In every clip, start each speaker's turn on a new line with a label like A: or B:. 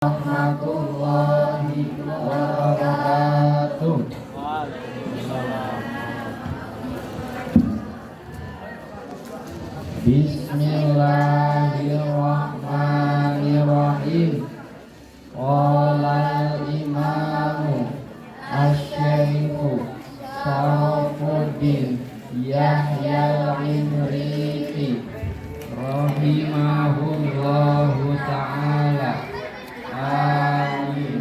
A: warahmatullahi wabarakatuh. Bismillahirrahmanirrahim. Qala imamu asy-syaikhu Syarafuddin Yahya al-Imriti rahimahullahu ta'ala. Amin.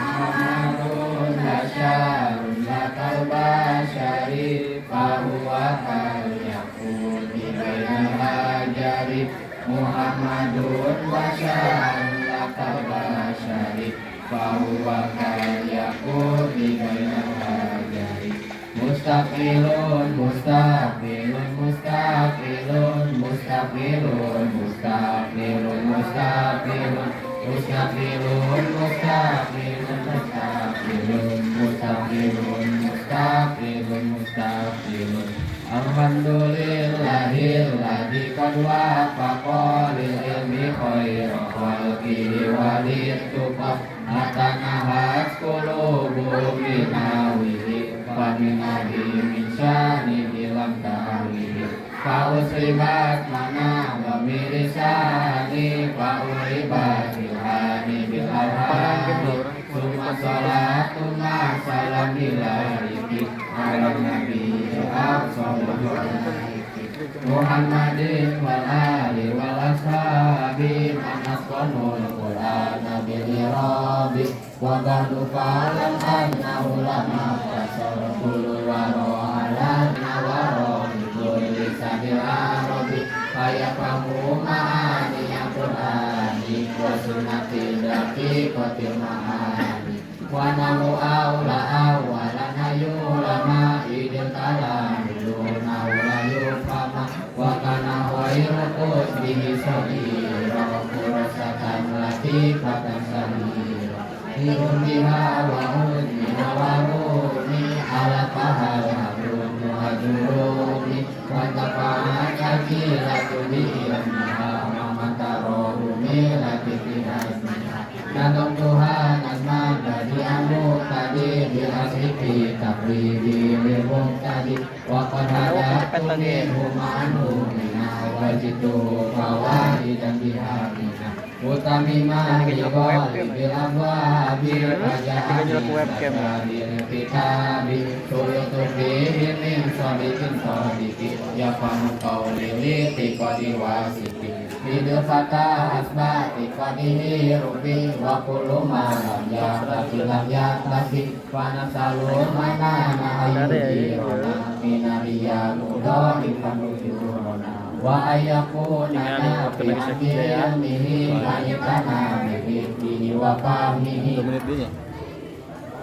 A: Muhammadun basyarun lakal basyari fahuwa kal yakuni bainal hajari. Muhammadun basyarun lakal basyari fahuwa kal yakuni bainal hajari. Mustaqilun mustaqilun mustaqilun mustaqilun mustaqilun mustaqilun mustaqilun mustaqilun mustaqilun mustaqilun mustaqilun mustaqilun. Alhamdulillahilladzi qad wafaqa lil ilmi khairan khalqihi wa littuqa atanahat qulubu minawihi faminahi min syanihi lam ta'wihi fa'usribat mana wa mirisani fa'uribat ilhani bil arhami summa salatun ma salam ilaiki ala nabi Muhammadin wal ali wal ashabi manasqanul qur'ana bil irabi wa ba'du fa'lam anna ulama kasar kullu wara ala nawara kulli sabil arabi fayafamu ma'ani al-qur'ani wa sunnatil daqiqatil ma'ani wa namu awla awalan ayulama idil kalam duna ulayu fama wa kana khairu qusbihi sabira kurasatan latifatan sabira hirun biha wa hudniha wa rumi ala fahal habrun muhajurumi wa tafa'at akilatu bi'ilmiha wa matarohu milatifinasmiha Nadam Tuhan asma dari amuk tadi bilasifi takridi lirung tadi Waqad hadatu minhumanu minna wajitu fawadi dan bihamina Utamimah bigoli bilabwabi Rajahani rajahani kitabi Suyutubi min sodikin sodiki Yafamu qawli liti qadi wasiti Bidul fatah asbati qadihi rubi Wa kullu malam yaktasi lam yaktasi Wa nafsalun mana ma'ayuhi rona Minariya mudoni fanujurona Wa ayakuna nabi ilmihi Ayatana bihi wa fahmihi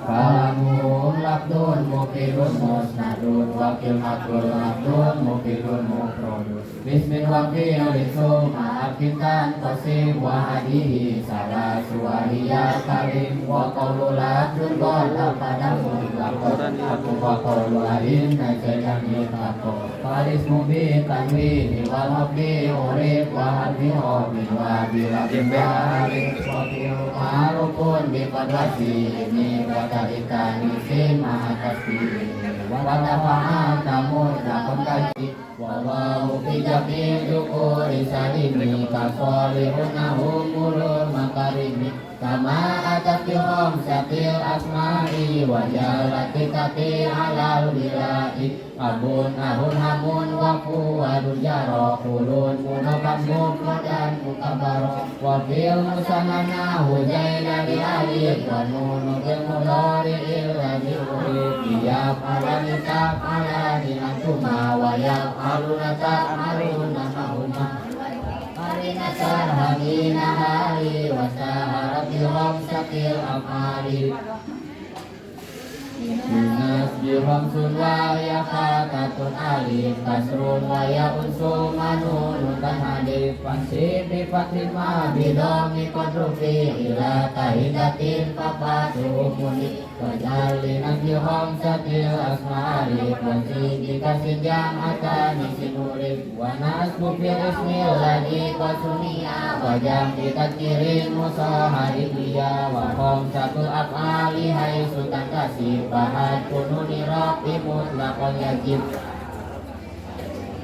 A: Kalamuhum labdun mukilun musnadun Wakil makul labdun mukilun mukrodun Bismil wakil lisum ma'akintan qasim Wa hadihi salah suwahiyah karim Wa qawlu labdun qol apadamu lakon Aku wa qawlu ahin najajan yutako Faris mubin tanwini wal hobbi urib Wa hadbi hobbi wa bilabin balik Wakil ma'arupun biqadwasi ini Ikan isim ma'akasi Wadafa'a tamur dakon kaji Wallahu fijabi dukuri salimi Kasolihunahum mulur makarimi Kama atakihom satil asma'i Wajalati kati alal bilai Abun ahun hamun wafu wadun jaro Kulun munokan mukmodan mukabaro Wafil musamana hujai dari alif Wanunu bilmudari iladi urib Iyab alanitab alani antuma Wayab alunatab aluna mahuma Marina sarhamina hari Wasaharab ilham sakil amari Minas bilham sun wa ya fatatun alif Kasrun wa ya unsu manun hadis Pansiti Fatima bidomi kodruki ila tahidatin papatu muni Wajalina jihom satil asmari Pansiti kasinjang atani sinurib Wanas bukil ismil lagi kosunia Wajam ditakirin musuh hadithiyah Wahom satu af'ali hai sultan kasih Bahat kununi rapi mutlakon yajib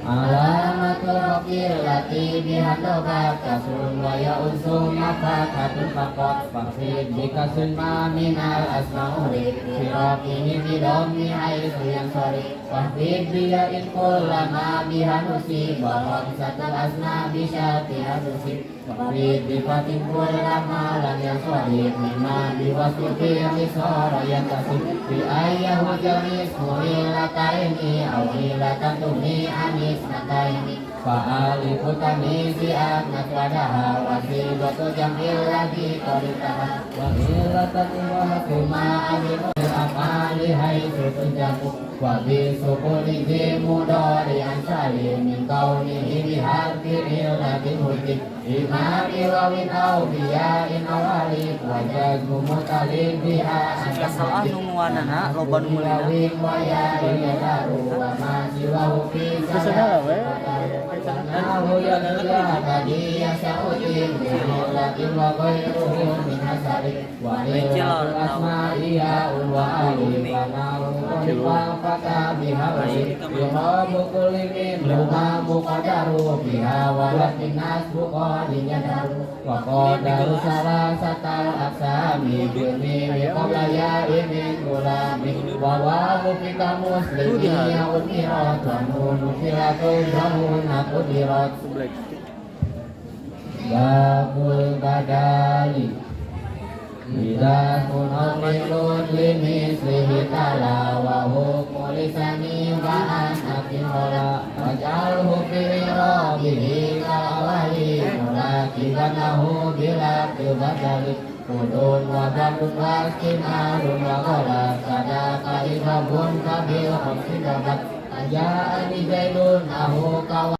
A: Alamatul fakir lati bihandobat Kasun waya unsum mafat hatun fakot Fakrid bikasun maminal asma'urid Sirok ini bidomi aisu yang sori Fakrid biya inkul lama bihanusi Bahwa satu asna bisa tihadusi Fakrid bifatin kul lama lan yang sori Mima biwaskuti misora yang kasih Bi ayah wajamis muhilata ini Awilatan tumi anis mata ini Fa'ali putami si'at naswadaha Wasilatu jamil lagi koritaha Wahilatan iwahakuma alimu Afali hai sutujamu Wabi sukuli jimudori ansali Min kauni ini harfi ilati hutim Imami wawin au biya in awali Wajah gumutalin biha
B: Kasal anu muanana loba nu mulina.
A: Waya ini daru Wa masih wahu
B: Kesana we.
A: Nahu ya tadi ya sautin Lakin wa ghairuhu min hasari Wa ilatu asma'iya wa alim Wa nahu wa fata biha wajib Yuhabu kulimin Luma muqadaru biha Walat minas buqadinya daru Wa qadaru salah satal aksami Bumi wiqablaya imin gulami Wa wahu fika muslimi ya unirat Wa nunu filatun zamun akudirat Babul badali Ida kunamilun limislihi tala Wa hukmu lisani ba'an akin hola Wajalhu fi'irabihi ka'awali Mulakibanahu bila kibadali Kudun wa badun wa skinarun wa gola Sadaka ibabun kabil khomsi babat Aja'ani jailun ahu kawa